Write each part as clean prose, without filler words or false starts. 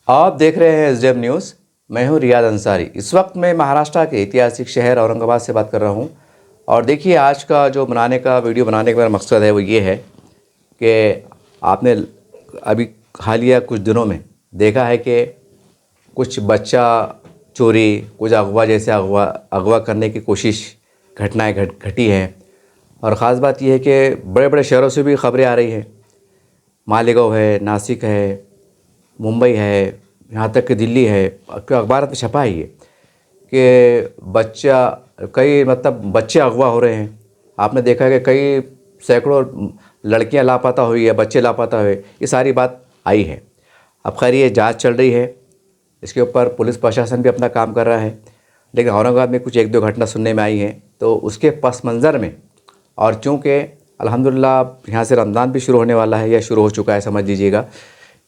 आप देख रहे हैं एसडीएम न्यूज़। मैं हूं रियाद अंसारी। इस वक्त मैं महाराष्ट्र के ऐतिहासिक शहर औरंगाबाद से बात कर रहा हूं। और देखिए, आज का जो वीडियो बनाने का मेरा मकसद है वो ये है कि आपने अभी हालिया कुछ दिनों में देखा है कि कुछ बच्चा चोरी, कुछ अगवा जैसे अगवा करने की कोशिश घटनाएँ घटी हैं। और ख़ास बात यह है कि बड़े बड़े शहरों से भी खबरें आ रही हैं। मालेगांव है, नासिक है, मुंबई है, यहाँ तक कि दिल्ली है। अखबार में छपा है ये कि बच्चे अगवा हो रहे हैं। आपने देखा है कि कई सैकड़ों लड़कियां लापता हुई है, बच्चे लापता हुए, ये सारी बात आई है। अब खैर ये जांच चल रही है, इसके ऊपर पुलिस प्रशासन भी अपना काम कर रहा है। लेकिन औरंगाबाद में कुछ एक दो घटना सुनने में आई हैं, तो उसके पस मंज़र में, और चूँकि अल्हम्दुलिल्लाह यहाँ से रमज़ान भी शुरू होने वाला है या शुरू हो चुका है समझ लीजिएगा,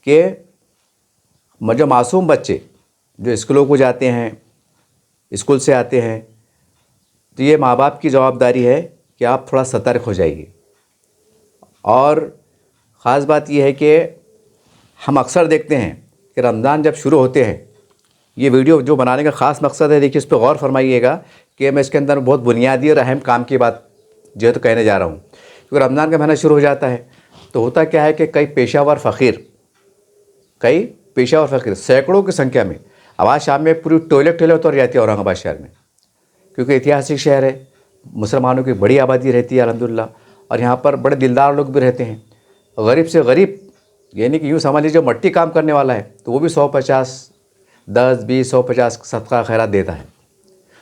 कि जो मासूम बच्चे जो स्कूलों को जाते हैं, स्कूल से आते हैं, तो ये माँ बाप की ज़वाबदारी है कि आप थोड़ा सतर्क हो जाइए। और ख़ास बात यह है कि हम अक्सर देखते हैं कि रमज़ान जब शुरू होते हैं, ये वीडियो जो बनाने का ख़ास मकसद है, देखिए इस पर गौर फरमाइएगा कि मैं इसके अंदर बहुत बुनियादी और अहम काम की बात जो है तो कहने जा रहा हूँ। क्योंकि रमज़ान का महीना शुरू हो जाता है तो होता क्या है कि कई पेशावर फ़कीर सैकड़ों की संख्या में, अब आज शाम में पूरी टॉयलेट उतर जाती है औरंगाबाद शहर में, क्योंकि ऐतिहासिक शहर है, मुसलमानों की बड़ी आबादी रहती है अल्हम्दुलिल्लाह। और यहाँ पर बड़े दिलदार लोग भी रहते हैं। गरीब से गरीब, यानी कि यूँ समझ लीजिए, मट्टी काम करने वाला है तो वो भी 150, 10, 20, 150 सदका खैरात देता है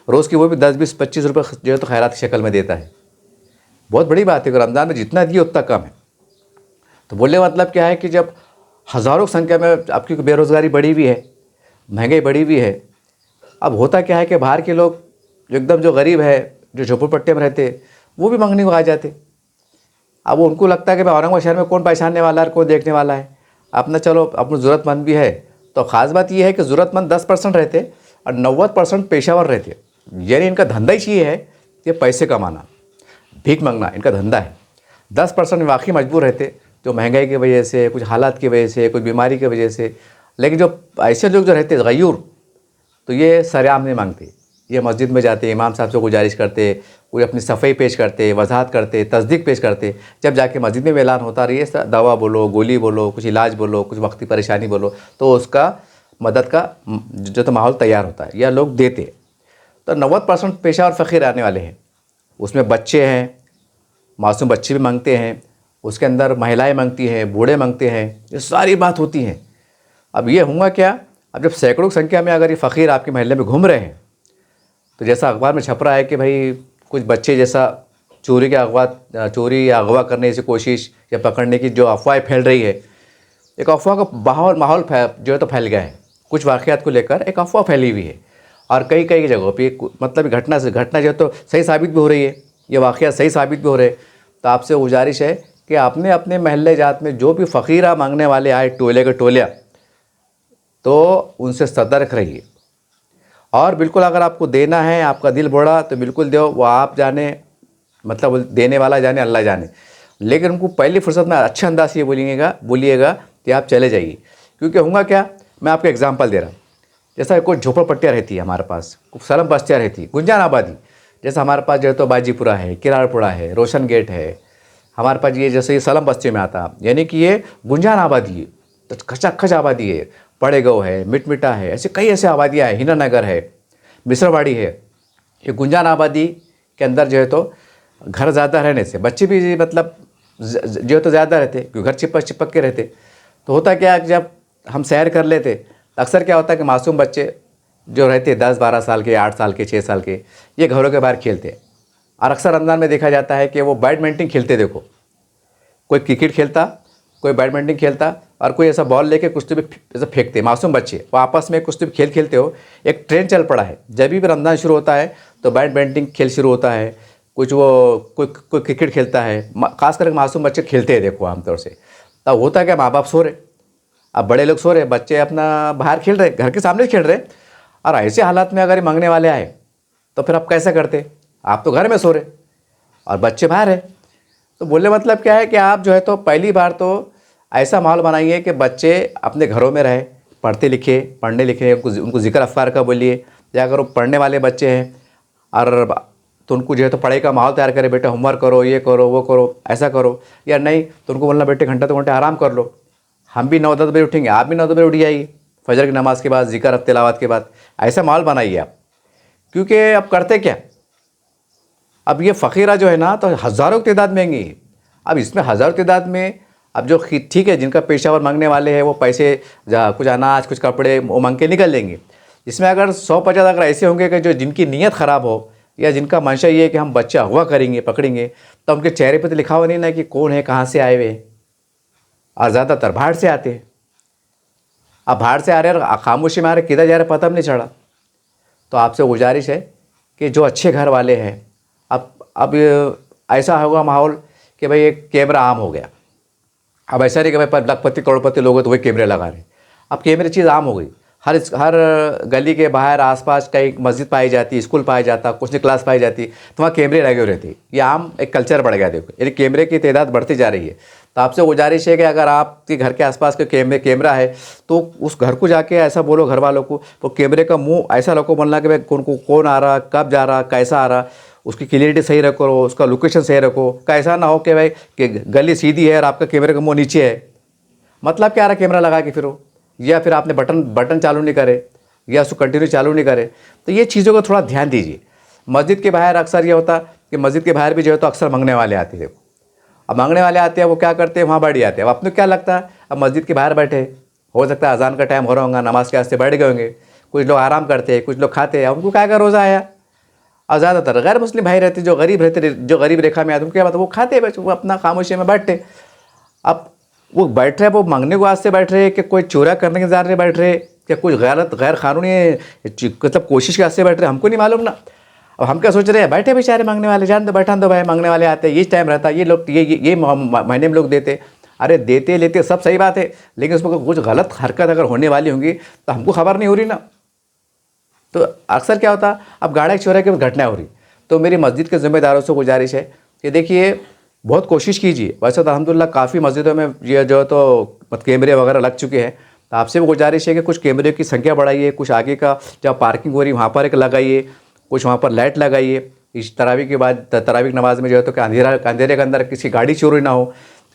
रोज़ की। वो भी 10, 20, 25 रुपये जो है तो खैरात की शक्ल में देता है। बहुत बड़ी बात है कि रमज़ान में जितना दिए उतना कम है। तो बोलने मतलब क्या है कि जब हज़ारों की संख्या में, आपकी बेरोज़गारी बढ़ी हुई है, महंगाई बढ़ी हुई है, अब होता क्या है कि बाहर के लोग जो गरीब है, जो झोपड़पट्टी में रहते, वो भी मांगने को आ जाते। अब उनको लगता है कि भाई औरंगाबाद शहर में कौन पहचानने वाला है, कौन देखने वाला है, अपना चलो अपना ज़रूरतमंद भी है। तो ख़ास बात यह है कि ज़रूरतमंद 10% रहते और 90% पेशावर रहते। यानी इनका धंधा ही ये है कि पैसे कमाना, भीख मांगना इनका धंधा है। 10% वाकई मजबूर रहते, जो महंगाई की वजह से, कुछ हालात की वजह से, कुछ बीमारी की वजह से। लेकिन जो ऐसे लोग जो रहते गयूर, तो ये सरेआम नहीं मांगते। ये मस्जिद में जाते, इमाम साहब से गुजारिश करते, कोई अपनी सफ़ाई पेश करते, वजाहत करते, तस्दीक पेश करते। जब जाके मस्जिद में ऐलान होता रही है, दवा बोलो, गोली बोलो, कुछ इलाज बोलो, कुछ वक्ती परेशानी बोलो, तो उसका मदद का जो तो माहौल तैयार होता है, या लोग देते। तो 90% पेशा और फ़कीर आने वाले हैं। उसमें बच्चे हैं, मासूम बच्चे भी मांगते हैं, उसके अंदर महिलाएं मांगती हैं, बूढ़े मांगते हैं, ये सारी बात होती हैं। अब ये हुआ क्या, अब जब सैकड़ों की संख्या में अगर ये फ़कीर आपके महल्ले में घूम रहे हैं, तो जैसा अखबार में छप रहा है कि भाई कुछ बच्चे जैसा चोरी या अगवा करने की कोशिश या पकड़ने की जो अफवाह फैल रही है, एक अफवाह का माहौल जो है तो फैल गया है। कुछ वाक़यात को लेकर एक अफवाह फैली हुई है, और कई जगहों पे मतलब घटना जो है तो सही साबित भी हो रही है, ये वाक़या सही साबित भी हो रहे। तो आपसे गुजारिश है कि आपने अपने महल्ले जात में जो भी फ़कीरा मांगने वाले आए, टोले के टोलिया, तो उनसे सतर्क रहिए। और बिल्कुल अगर आपको देना है, आपका दिल बड़ा, तो बिल्कुल दो, वो आप जाने, मतलब देने वाला जाने, अल्लाह जाने। लेकिन उनको पहली फुर्सत में अच्छे अंदाज से बोलिएगा कि आप चले जाइए। क्योंकि होगा क्या, मैं आपको एग्जांपल दे रहा हूँ। जैसा कोई झोपड़पट्टियाँ रहती है हमारे पास, कुछ सलम बस्तियाँ रहती है, गुंजान आबादी, जैसा हमारे पास जो है तो बाजीपुरा है, किरारपुरा है, रोशन गेट है, हमारे पास ये जैसे ये सलम बस्ती में आता, यानी कि ये गुंजान आबादी है, तो खचाखच आबादी है। पड़ेगाँव है, मिटमिटा है, ऐसे कई ऐसे आबादियाँ हैं, हीनानगर है, मिश्रवाड़ी है। ये गुंजान आबादी के अंदर जो है तो घर ज़्यादा रहने से बच्चे भी मतलब जो है तो ज़्यादा रहते, क्योंकि घर चिपक के रहते। तो होता क्या है, जब हम सैर कर लेते तो अक्सर क्या होता है कि मासूम बच्चे जो रहते 10-12 साल के, 8 साल के, 6 साल के, ये घरों के बाहर खेलते हैं। और अक्सर रमज़ान में देखा जाता है कि वो बैडमिंटन खेलते, देखो कोई क्रिकेट खेलता, कोई बैडमिंटन खेलता, और कोई ऐसा बॉल लेके कुश्ती भी ऐसा फेंकते। मासूम बच्चे वो आपस में कुश्ती खेल खेलते हो। एक ट्रेंड चल पड़ा है, जब भी रमज़ान शुरू होता है तो बैडमिंटन खेल शुरू होता है, कोई क्रिकेट खेलता है, खास करके मासूम बच्चे खेलते हैं, देखो आमतौर से। तब होता है क्या, माँ बाप सो रहे, अब बड़े लोग सो रहे, बच्चे अपना बाहर खेल रहे, घर के सामने खेल रहे। और ऐसे हालात में अगर ये मांगने वाले आए तो फिर आप कैसे करते, आप तो घर में सो रहे और बच्चे बाहर है। तो बोलने मतलब क्या है कि आप जो है तो पहली बार तो ऐसा माहौल बनाइए कि बच्चे अपने घरों में रहे, पढ़ते लिखे, पढ़ने लिखे, उनको ज़िक्र अफ़कार का बोलिए, या अगर वो पढ़ने वाले बच्चे हैं और तो उनको जो है तो पढ़ाई का माहौल तैयार करें, बेटा होमवर्क करो, ये करो, वो करो, ऐसा करो। या नहीं तो उनको बोलना बेटे घंटा 2 घंटे आराम कर लो, हम भी 9-10 बजे उठेंगे, आप भी 9-10 बजे उठ जाइए, फजर की नमाज़ के बाद, ज़िक्र तिलावत के बाद, ऐसा माहौल बनाइए आप। क्योंकि अब करते क्या, अब ये फ़कीरा जो है ना तो हज़ारों की तादाद में आएंगी। अब इसमें हज़ारों की तादाद में, अब जो ठीक है जिनका पेशावर मांगने वाले हैं वो पैसे, कुछ अनाज, कुछ कपड़े वो मांग के निकल लेंगे। इसमें अगर 100-50 अगर ऐसे होंगे कि जो जिनकी नीयत ख़राब हो, या जिनका मंशा ये है कि हम बच्चा हुआ करेंगे, पकड़ेंगे, तो उनके चेहरे पर तो लिखा हुआ नहीं ना कि कौन है, कहाँ से आए हुए हैं। और ज़्यादातर बाहर से आते हैं। अब बाहर से आ रहे हैं, खामोशी में आ रहे, किधर जा रहे पता भी नहीं चला। तो आपसे गुजारिश है कि जो अच्छे घर वाले हैं, अब ऐसा होगा माहौल कि भाई एक कैमरा आम हो गया। अब ऐसा नहीं कि भाई लखपति करोड़पति लोग हैं तो वही कैमरे लगा रहे हैं। अब कैमरे चीज़ आम हो गई। हर गली के बाहर आसपास कहीं मस्जिद पाई जाती, स्कूल पाया जाता, कोचिंग क्लास पाई जाती, तो वहाँ कैमरे लगे हुए रहते। ये आम एक कल्चर बढ़ गया। देखो यानी कैमरे की तादाद बढ़ती जा रही है। तो आपसे गुजारिश है कि अगर आपके घर के आसपास के कैमरा है तो उस घर को जाके ऐसा बोलो घर वालों को, तो कैमरे का मुंह ऐसा लोगों को बोलना कि भाई कौन आ रहा, कब जा रहा, कैसा आ रहा, उसकी क्लियरिटी सही रखो, उसका लोकेशन सही रखो। कैसा ना हो कि भाई कि गली सीधी है और आपका कैमरे का मुँह नीचे है। मतलब क्या आ रहा कैमरा लगा के फिर हो, या फिर आपने बटन चालू नहीं करे, या उसको कंटिन्यू चालू नहीं करे। तो ये चीज़ों को थोड़ा ध्यान दीजिए। मस्जिद के बाहर अक्सर ये होता कि मस्जिद के बाहर भी जो है तो अक्सर मांगने वाले आते हैं। देखो अब मांगने वाले आते हैं, वो क्या करते हैं, वहाँ बैठ जाते हैं। अब आपको क्या लगता है, अब मस्जिद के बाहर बैठे, हो सकता है अजान का टाइम हो रहा होगा, नमाज के वास्ते बैठ गए होंगे, कुछ लोग आराम करते हैं, कुछ लोग खाते हैं, उनको क्या का रोज़ा आया। और ज़्यादातर गैर मुस्लिम भाई रहते, जो गरीब रहते, जो गरीब रेखा में आते, उनको क्या बात, वो खाते, वो अपना खामोशी में बैठते। अब वो बैठ रहे, वो मांगने को वास्ते बैठ रहे कि कोई चोरा करने के इंतजार बैठ रहे, क्या कुछ गैर कानूनी मतलब कोशिश के वास्ते बैठ रहे, हमको नहीं मालूम ना। अब हम क्या सोच रहे हैं, बैठे बेचारे मांगने वाले, जान दो, बैठा दो भाई, मांगने वाले आते हैं, ये टाइम रहता है, ये लोग ये महीने में लोग देते। अरे देते लेते सब सही बात है, लेकिन उसमें कुछ गलत हरकत अगर होने वाली होंगी तो हमको खबर नहीं हो रही ना। तो अक्सर क्या होता, अब गाड़ा चोरा की घटना हो रही। तो मेरी मस्जिद के ज़िम्मेदारों से गुजारिश है कि देखिए बहुत कोशिश कीजिए। वैसे तो अल्हम्दुलिल्लाह काफ़ी मस्जिदों में ये जो है तो कैमरे वगैरह लग चुके हैं। तो आपसे भी गुजारिश है कि कुछ कैमरे की संख्या बढ़ाइए, कुछ आगे का जहाँ पार्किंग हो रही वहाँ पर एक लगाइए, कुछ वहाँ पर लाइट लगाइए। इस तरावी के बाद तरावी की नमाज़ में जो है तो कि अंधेरे के अंदर किसी गाड़ी चोरी ना हो,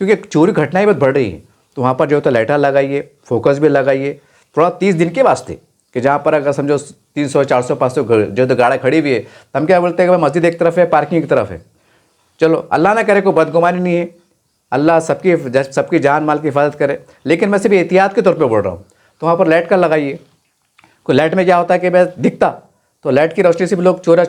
क्योंकि चोरी घटनाएँ बहुत बढ़ रही हैं। तो वहाँ पर जो है तो लाइटर लगाइए, फोकस भी लगाइए थोड़ा 30 दिन के वास्ते, कि जहाँ पर अगर समझो 300, 400, 500 जो तो गाड़ी खड़ी हुई है, तो हम क्या बोलते हैं कि भाई मस्जिद एक तरफ है, पार्किंग एक तरफ है। चलो अल्लाह ना करे कोई बदगुमानी नहीं है, अल्लाह सबकी जान माल की हिफाजत करे, लेकिन मैं सिर्फ एहतियात के तौर पे बोल रहा हूँ। तो वहाँ पर लाइट का लगाइए। कोई लाइट में क्या होता है कि भाई दिखता, तो लाइट की रोशनी से भी लोग चोर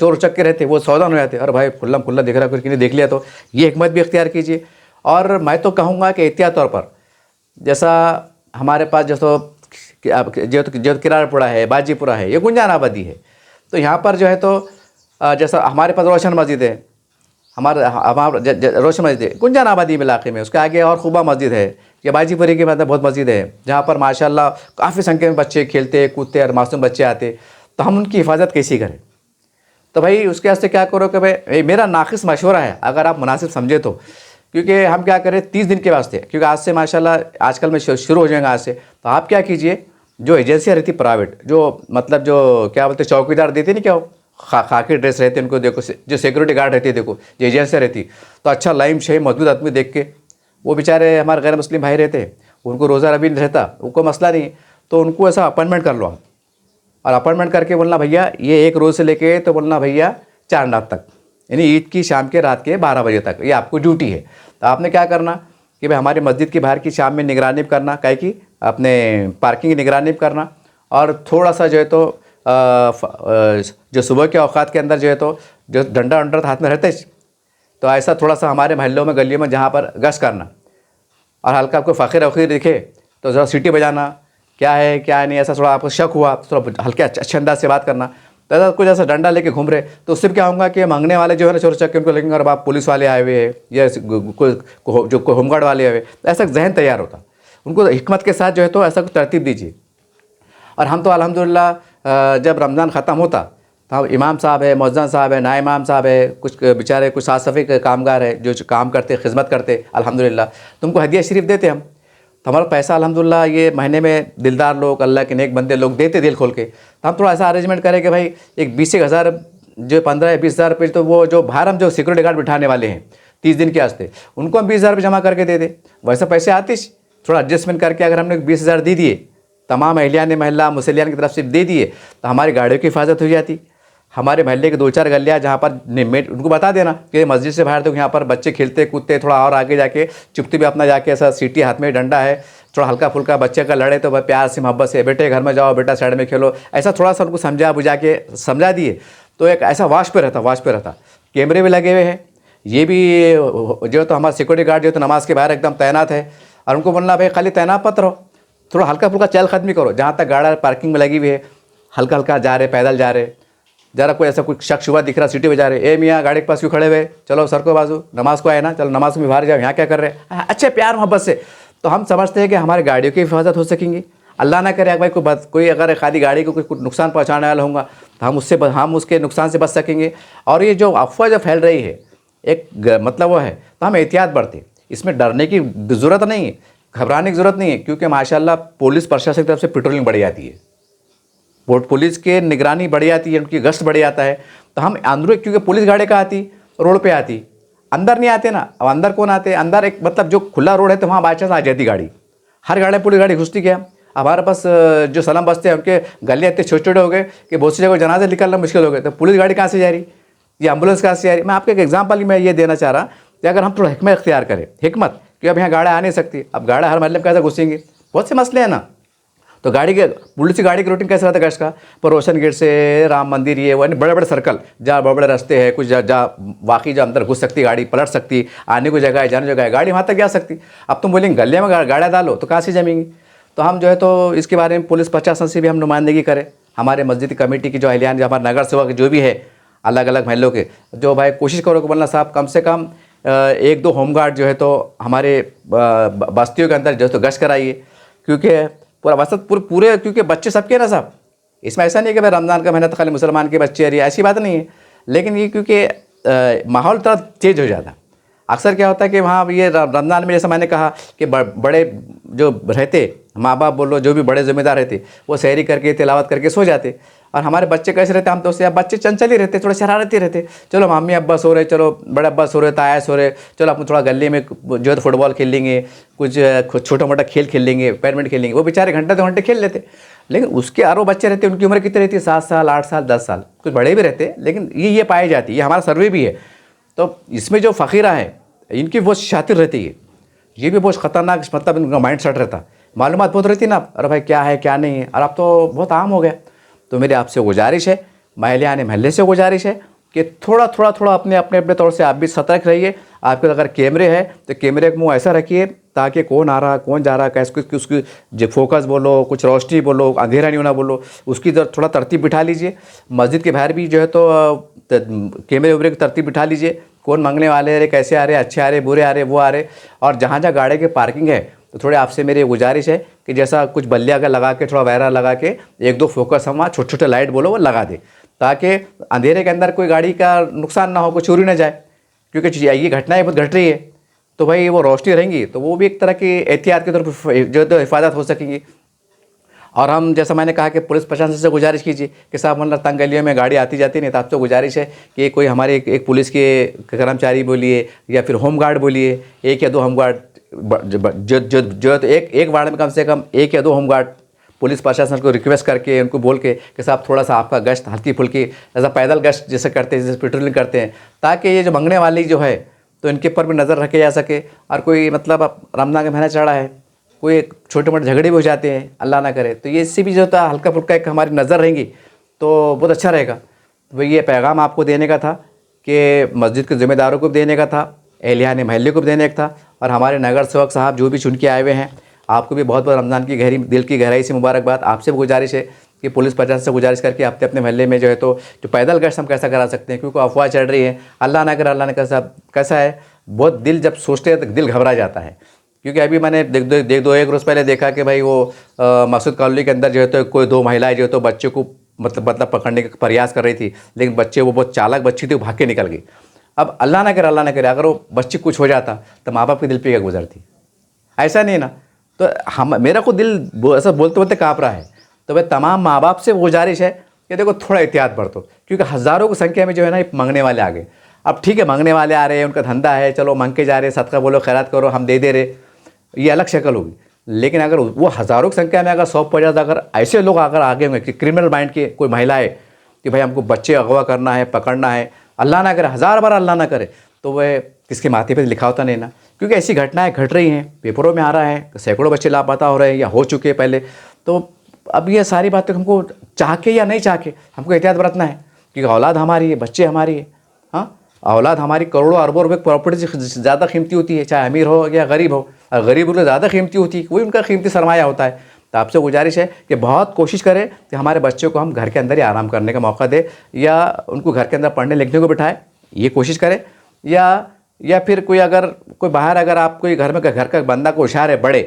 उचक के रहते, वो सावधान हो जाते, अरे भाई खुल्ला दिख रहा, किसी ने देख लिया। तो ये हिकमत भी इख्तियार कीजिए। और मैं तो कहूँगा कि एहतियात तौर पर, जैसा हमारे पास जो किरारपुरा है, बाजीपुरा है, ये गुंजान आबादी है। तो यहाँ पर जो है तो जैसा हमारे पास रोशन मस्जिद है, हमारा रोशन मस्जिद है गुंजान आबादी इलाके में। उसके आगे और खुबा मस्जिद है, या बाजीपुरी के मतलब बहुत मस्जिद है जहाँ पर माशाल्लाह काफ़ी संख्या में बच्चे खेलते कूदते और मासूम बच्चे आते। तो हम उनकी हिफाजत कैसे करें? तो भाई उसके वास्ते क्या करो कि भाई मेरा नाक़िस मशवरा है, अगर आप मुनासिब समझे तो, क्योंकि हम क्या करें 30 दिन के वास्ते, क्योंकि आज से माशाल्लाह आजकल में शुरू हो जाएगा आज से। तो आप क्या कीजिए, जो एजेंसियाँ रहती प्राइवेट, जो मतलब जो क्या बोलते चौकीदार देते नहीं, क्या वो खाकी ड्रेस रहते उनको देखो, जो सिक्योरिटी गार्ड रहती है देखो, जो एजेंसियाँ रहती, तो अच्छा लाइम शही मजबूत आदमी देख के, वो बेचारे हमारे गैर मुस्लिम भाई रहते हैं, उनको रोज़ा रबी नहीं रहता, उनको मसला नहीं, तो उनको ऐसा अपॉइंटमेंट कर लो आप। और अपॉइंटमेंट करके बोलना भैया ये एक रोज़ से लेके तो बोलना भैया 4 रात तक, यानी ईद की शाम के रात के 12 बजे तक ये आपको ड्यूटी है। तो आपने क्या करना कि भाई हमारे मस्जिद की बाहर की शाम में निगरानी करना, काहे की अपने पार्किंग की निगरानी करना, और थोड़ा सा जो है तो जो सुबह के औकात के अंदर जो है तो जो डंडा हाथ में रहता है, तो ऐसा थोड़ा सा हमारे महल्लों में गलियों में जहाँ पर गश्त करना। और हल्का आपको फ़कीर वकीर दिखे तो ज़रा सीटी बजाना, क्या है क्या नहीं, ऐसा थोड़ा आपको शक हुआ तो थोड़ा हल्के अच्छे अंदाज से बात करना। तो ऐसा कुछ ऐसा डंडा लेके घूम रहे तो उससे क्या होगा कि मांगने वाले जो है ना चोर चक्के उनको लगेंगे, और आप पुलिस वाले आए हुए हैं या जो होमगार्ड वाले आए हुए, ऐसा जहन तैयार होता। उनको हिकमत के साथ जो है तो ऐसा कुछ तरतीब दीजिए। और हम तो अल्हम्दुलिल्लाह जब रमज़ान ख़त्म होता तो इमाम साहब है, मौज़्ज़िन साहब है, नाए इमाम साहब है, कुछ बेचारे कुछ साफ़ सफ़ाई के कामगार है जो काम करते खिदमत करते, अल्हम्दुलिल्लाह तुमको हदिया शरीफ देते हम। तो हमारा पैसा अल्हम्दुलिल्लाह ये महीने में दिलदार लोग, अल्लाह के नेक बंदे लोग देते दिल खोल के। तो हम थोड़ा ऐसा अरेंजमेंट करें कि भाई एक 20,000 जो 15 या 20,000 रुपये, तो वो जो बाहर हम जो सिक्योरिटी गार्ड बिठाने वाले हैं 30 दिन के वास्ते, उनको हम 20,000 रुपये जमा करके दे दें। वैसे पैसे आते, थोड़ा एडजस्टमेंट करके अगर हमने 20,000 दे दिए, तमाम अहलियान महल्ला मुसलियान की तरफ से दे दिए, तो हमारी गाड़ियों की हिफाजत हो जाती। हमारे महल्ले के 2-4 गलियाँ जहाँ पर उनको बता देना कि मस्जिद से बाहर तो यहाँ पर बच्चे खेलते कूदते, थोड़ा और आगे जाके चुपती भी अपना जाके ऐसा सीटी हाथ में डंडा है, थोड़ा हल्का फुल्का बच्चे का लड़े तो प्यार से मोहब्बत से, बेटे घर में जाओ, बेटा साइड में खेलो, ऐसा थोड़ा सा उनको समझा बुझा के समझा दिए तो एक ऐसा वाश पे रहता। कैमरे भी लगे हुए हैं, ये भी जो तो हमारा सिक्योरिटी गार्ड जो तो नमाज के बाहर एकदम तैनात है, और उनको बोलना भाई खाली तैनात मत रहो, थोड़ा हल्का फुल्का चहल कदमी करो, जहाँ तक गाड़ा पार्किंग में लगी हुई है हल्का हल्का जा रहे, पैदल जा रहे, ज़रा कोई ऐसा कुछ शख्स हुआ दिख रहा सिटी में जा रहे, ए मियाँ गाड़ी के पास क्यों खड़े हुए, चलो सर को बाजू, नमाज को आए ना, चलो नमाज में बाहर जाओ, यहाँ क्या कर रहे हैं, अच्छे प्यार मोहब्बत से। तो हम समझते हैं कि हमारे गाड़ियों की हिफाजत हो सकेंगी। अल्लाह ना करे भाई कोई अगर खाली गाड़ी को कुछ नुकसान पहुँचाने वाला होगा तो हम उसके नुकसान से बच सकेंगे। और ये जो अफवाह जो फैल रही है एक मतलब वो है, तो हम एहतियात बरतें, इसमें डरने की ज़रूरत नहीं है, घबराने की ज़रूरत नहीं है, क्योंकि माशाल्लाह पुलिस प्रशासन की तरफ से पेट्रोलिंग बढ़ जाती है, पुलिस के निगरानी बढ़ जाती है, उनकी गश्त बढ़ जाता है। तो हम अंदर, क्योंकि पुलिस गाड़ी का आती रोड पे आती, अंदर नहीं आते ना। अब अंदर कौन आते, अंदर एक मतलब जो खुला रोड है तो वहाँ बाई चांस आ जाती गाड़ी, हर गाड़ी पुलिस गाड़ी घुसती क्या। हमारे पास जो सलाम बस्ते हैं उनके गले इतने छोटे छोटे हो गए कि बहुत सी जगह जनाजे निकलना मुश्किल हो गए, तो पुलिस गाड़ी कहाँ से जा रही, ये एम्बुलेंस कहाँ से जा रही। मैं आपको एक एग्जाम्पल मैं ये देना चाह रहा कि अगर हम थोड़ा हिकमत इख्तियार करें, हिकमत कि अब यहाँ गाड़ी आ नहीं सकती, अब गाड़ी हर महल्ले में कैसे घुसेंगे, बहुत से मसले हैं ना। तो पुलिस की गाड़ी की रूटीन कैसे रहता है गश्त का, पर रोशन गेट से राम मंदिर ये वो बड़े बड़े सर्कल जहाँ बड़े बड़े रास्ते हैं, कुछ जहाँ वाकई जहाँ अंदर घुस सकती गाड़ी, पलट सकती, आने को जगह है जाने जगह है, गाड़ी वहाँ तक जा सकती। अब तुम बोलेंगे गलिया में गाड़ियाँ डालो तो कहाँ से जमेंगी। तो हम जो है तो इसके बारे में पुलिस प्रशासन से भी हम नुमाइंदगी करें, हमारे मस्जिद कमेटी की जो अहलियान, जो हमारे नगर सेवक जो भी है अलग अलग महलों के, जो भाई कोशिश करो कि बोलना साहब कम से कम 1-2 होमगार्ड जो है तो हमारे बस्तियों के अंदर जो है तो गश्त कराइए, क्योंकि पूरा वसत पूरे क्योंकि बच्चे सबके ना साहब, इसमें ऐसा नहीं है कि भाई रमज़ान का महीना तो खाली मुसलमान के बच्चे हैं, ऐसी बात नहीं है। लेकिन ये क्योंकि माहौल थोड़ा चेंज हो जाता, अक्सर क्या होता है कि वहाँ ये रमज़ान में जैसा मैंने कहा कि बड़े जो रहते माँ बाप बोलो, जो भी बड़े ज़िम्मेदार रहते, वो सहरी करके तिलावत करके सो जाते, और हमारे बच्चे कैसे रहते, हम तो उससे बच्चे चंचल ही रहते, थोड़े शरारती रहते, चलो मम्मी अब्बा सो रहे, चलो बड़े अब्बा सो रहे, ताया सो रहे, चलो अपन थोड़ा गली में जो है तो फुटबॉल खेल लेंगे, कुछ छोटा मोटा खेल लेंगे, बैडमिंटन खेल लेंगे, वो बेचारे घंटे 2 घंटे खेल लेते। लेकिन उसके आरो बच्चे रहते, उनकी उम्र कितनी रहती है, 7 साल 8 साल 10 साल, कुछ बड़े भी रहते, लेकिन ये पाई जाती है, ये हमारा सर्वे भी है। तो इसमें जो फ़कीरा है इनकी बहुत शातिर रहती है, ये भी बहुत ख़तरनाक मतलब इनका माइंड सेट रहता, मालूमात बहुत रहती ना, अरे भाई क्या है क्या नहीं है, और अब तो बहुत आम हो गया। तो मेरी आपसे गुजारिश है, महल्ले से गुजारिश है कि थोड़ा अपने तौर से आप भी सतर्क रहिए। आपके अगर कैमरे है तो कैमरे को मुँह ऐसा रखिए ताकि कौन आ रहा कौन जा रहा, कैसे उसकी जो फोकस बोलो, कुछ रोशनी बोलो, अंधेरा नहीं होना बोलो, उसकी थोड़ा तरतीब बिठा लीजिए। मस्जिद के बाहर भी जो है तो कैमरे वैमरे की तरतीब बिठा लीजिए, कौन मंगने वाले आ रहे, कैसे आ रहे, अच्छे आ रहे, बुरे आ रहे, वो आ रहे। और जहाँ जहाँ गाड़ी की पार्किंग है तो थोड़े आपसे मेरी गुजारिश है कि जैसा कुछ बल्लिया का लगा के, थोड़ा वैरा लगा के 1-2 फोकस हम वहाँ छोटे छोटे लाइट बोलो वो लगा दे, ताकि अंधेरे के अंदर कोई गाड़ी का नुकसान ना हो, कोई चोरी ना जाए, क्योंकि ये घटनाएं बहुत घट रही है। तो भाई वो रोशनी रहेंगी तो वो भी एक तरह की एहतियात की तरफ जो तो हिफाजत हो सकेंगी। और हम जैसा मैंने कहा कि पुलिस प्रशासन से गुजारिश कीजिए कि साहब मतलब तंग गलियों में गाड़ी आती जाती नहीं, तो आपसे गुजारिश है कि कोई हमारे एक पुलिस के कर्मचारी बोलिए या फिर होम गार्ड बोलिए, 1 या 2 होम गार्ड जो तो एक वार्ड में कम से कम 1 या 2 होम गार्ड पुलिस प्रशासन को रिक्वेस्ट करके उनको बोल के कि साहब थोड़ा सा आपका गश्त हल्की फुल्की ऐसा पैदल गश्त जैसे करते हैं, जैसे पेट्रोलिंग करते हैं, ताकि ये जो मंगने वाली जो है तो इनके ऊपर भी नज़र रखे जा सके। और कोई मतलब अब रमज़ान का महीना चढ़ा है, कोई छोटे मोटे झगड़े भी हो जाते हैं, अल्लाह ना करे, तो ये इससे भी जो होता है हल्का फुल्का एक हमारी नज़र रहेंगी तो बहुत अच्छा रहेगा। तो ये पैगाम आपको देने का था कि मस्जिद के ज़िम्मेदारों को भी देने का था, एहलियान महल्ले को भी देने का था, और हमारे नगर सेवक साहब जो भी चुन के आए हुए हैं आपको भी बहुत बहुत रमज़ान की दिल की गहराई से मुबारकबाद। आपसे भी गुजारिश है कि पुलिस प्रशासन से गुजारिश करके अपने अपने महल्ले में जो है तो जो पैदल गश्त हम कैसा करा सकते हैं, क्योंकि अफवाह चढ़ रही है, अल्लाह ना करे, अल्लाह ने कैसा है बहुत दिल जब सोचते हैं तो दिल घबरा जाता है। क्योंकि अभी मैंने एक रोज़ पहले देखा कि भाई वो मकसूद कॉलोनी के अंदर जो है तो कोई 2 महिलाएं जो है तो बच्चे को मतलब पकड़ने का प्रयास कर रही थी, लेकिन बच्चे वो बहुत चालाक बच्ची थी, वो भाग के निकल गई। अब अल्लाह ना करे अगर वो बच्चे कुछ हो जाता तो माँ बाप के दिल पे क्या गुजरती, ऐसा नहीं ना। तो हम मेरा को दिल ऐसा बोलते बोलते काँप रहा है। तो वह तमाम माँ बाप से गुजारिश है कि देखो थोड़ा एहतियात बरतो, क्योंकि हज़ारों की संख्या में जो है ना ये मांगने वाले आ गए। अब ठीक है, मांगने वाले आ रहे हैं, उनका धंधा है, चलो मांग के जा रहे हैं, सदका बोलो, खैरात करो, हम दे रहे, ये अलग शक्ल होगी। लेकिन अगर वो हज़ारों की संख्या में अगर 100-50 अगर ऐसे लोग अगर आगे होंगे कि क्रिमिनल माइंड के कोई महिलाएं कि भाई हमको बच्चे अगवा करना है, पकड़ना है, अल्लाह ना करे, 1000 बार अल्लाह ना करे, तो वह किसके माथे पे लिखा होता नहीं ना। क्योंकि ऐसी घटनाएं घट रही हैं, पेपरों में आ रहा है, सैकड़ों बच्चे लापता हो रहे हैं या हो चुके हैं पहले। तो अब ये सारी बातें हमको चाह के या नहीं चाह के हमको एहतियात बरतना है, क्योंकि औलाद हमारी है, बच्चे हमारी है। हाँ, औलाद हमारी करोड़ों अरबों रुपए प्रॉपर्टी से ज़्यादा कीमती होती है, चाहे अमीर हो या गरीब हो। और गरीब लोग ज़्यादा कीमती होती है, वही उनका कीमती सरमाया होता है। तो आपसे गुजारिश है कि बहुत कोशिश करें कि हमारे बच्चों को हम घर के अंदर ही आराम करने का मौका दें, या उनको घर के अंदर पढ़ने लिखने को बिठाएं, ये कोशिश करें। या फिर कोई अगर कोई बाहर अगर आप कोई घर में घर का बंदा को होशियार है बड़े,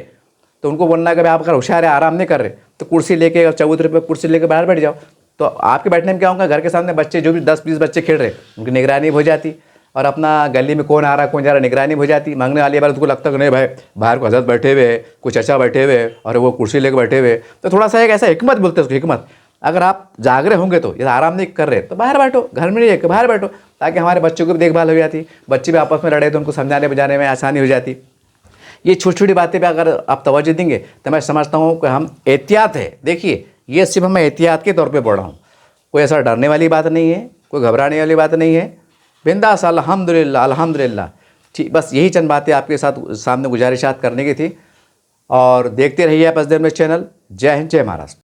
तो उनको बोलना है कि भाई आप अगर होशियार है, आराम नहीं कर रहे, तो कुर्सी लेके चबूतरे पे कुर्सी लेके बाहर बैठ जाओ। तो आपके बैठने में क्या होगा, घर के सामने बच्चे जो भी 10-20 बच्चे खेल रहे, उनकी निगरानी हो जाती, और अपना गली में कौन आ रहा कौन जा रहा निगरानी हो जाती। मांगने वाली बार उसको लगता कि नहीं भाई बाहर को हजरत बैठे हुए, कोई चचा बैठे हुए और वो कुर्सी लेकर बैठे हुए। तो थोड़ा सा एक ऐसा हिकमत बोलते हैं उसको, हिकमत, अगर आप जागरे होंगे तो या आराम नहीं कर रहे तो बाहर बैठो, घर में नहीं है बाहर बैठो, ताकि हमारे बच्चों की भी देखभाल हो जाती, बच्चे भी आपस में लड़े तो उनको समझाने बुझाने में आसानी हो जाती। ये छोटी छोटी बातें पे अगर आप तवज्जो देंगे तो मैं समझता हूँ कि हम एहतियात है। देखिए ये सिर्फ मैं एहतियात के तौर पे बोल रहा हूँ, कोई ऐसा डरने वाली बात नहीं है, कोई घबराने वाली बात नहीं है। बिंदास अल्हम्दुलिल्लाह अल्हम्दुलिल्लाह। ठीक, बस यही चंद बातें आपके साथ सामने गुजारिशात करने की थी। और देखते रहिए आप असदर में चैनल। जय हिंद, जय महाराष्ट्र।